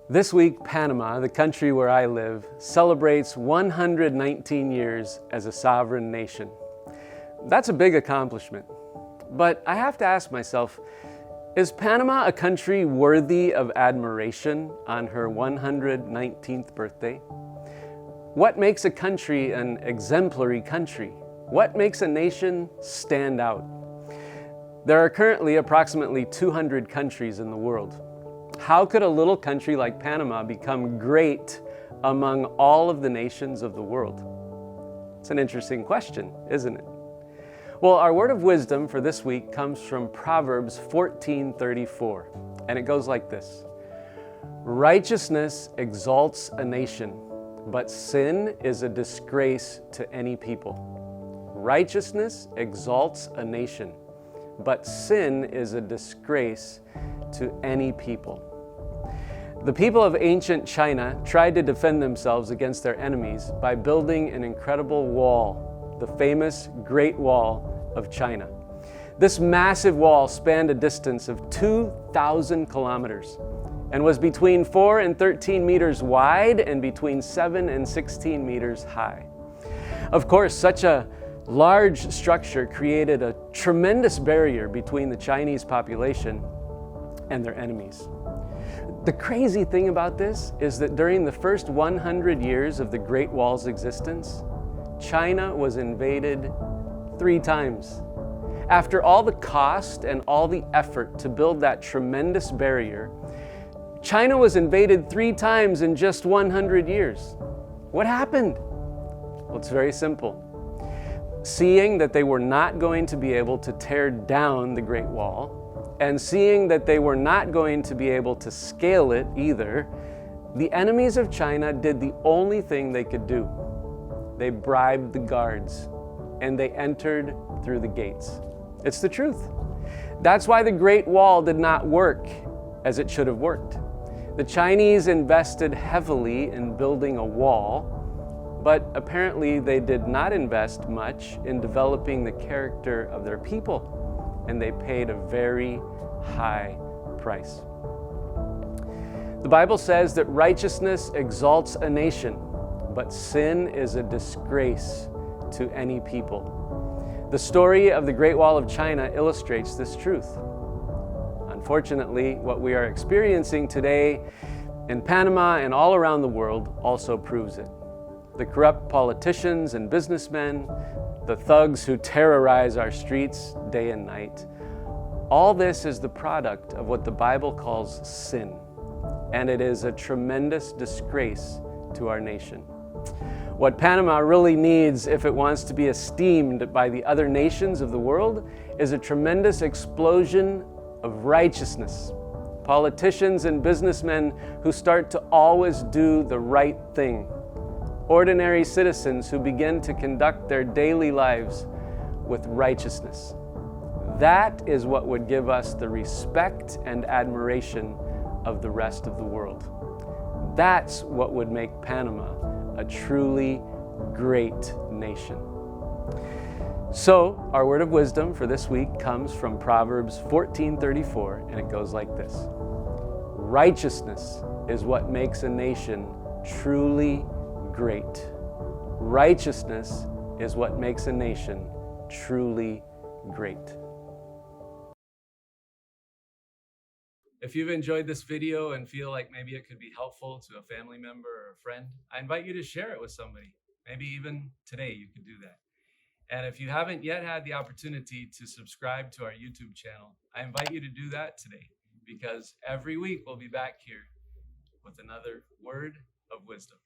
This week, Panama, the country where I live, celebrates 119 years as a sovereign nation. That's a big accomplishment. But I have to ask myself, is Panama a country worthy of admiration on her 119th birthday? What makes a country an exemplary country? What makes a nation stand out? There are currently approximately 200 countries in the world. How could a little country like Panama become great among all of the nations of the world? It's an interesting question, isn't it? Well, our word of wisdom for this week comes from Proverbs 14:34, and it goes like this: Righteousness exalts a nation, but sin is a disgrace to any people. Righteousness exalts a nation, but sin is a disgrace to any people. The people of ancient China tried to defend themselves against their enemies by building an incredible wall, the famous Great Wall of China. This massive wall spanned a distance of 2,000 kilometers and was between 4 and 13 meters wide and between 7 and 16 meters high. Of course, such a large structure created a tremendous barrier between the Chinese population and their enemies. The crazy thing about this is that during the first 100 years of the Great Wall's existence, China was invaded 3 times. After all the cost and all the effort to build that tremendous barrier, China was invaded 3 times in just 100 years. What happened? Well, it's very simple. Seeing that they were not going to be able to tear down the Great Wall, and seeing that they were not going to be able to scale it either, the enemies of China did the only thing they could do. They bribed the guards, and they entered through the gates. It's the truth. That's why the Great Wall did not work as it should have worked. The Chinese invested heavily in building a wall, but apparently they did not invest much in developing the character of their people, and they paid a very high price. The Bible says that righteousness exalts a nation, but sin is a disgrace to any people. The story of the Great Wall of China illustrates this truth. Unfortunately, what we are experiencing today in Panama and all around the world also proves it. The corrupt politicians and businessmen, the thugs who terrorize our streets day and night, all this is the product of what the Bible calls sin, and it is a tremendous disgrace to our nation. What Panama really needs, if it wants to be esteemed by the other nations of the world, is a tremendous explosion of righteousness. Politicians and businessmen who start to always do the right thing. Ordinary citizens who begin to conduct their daily lives with righteousness. That is what would give us the respect and admiration of the rest of the world. That's what would make Panama a truly great nation. So, our word of wisdom for this week comes from Proverbs 14:34, and it goes like this: Righteousness is what makes a nation truly great. Righteousness is what makes a nation truly great. If you've enjoyed this video and feel like maybe it could be helpful to a family member or a friend, I invite you to share it with somebody. Maybe even today you could do that. And if you haven't yet had the opportunity to subscribe to our YouTube channel, I invite you to do that today, because every week we'll be back here with another word of wisdom.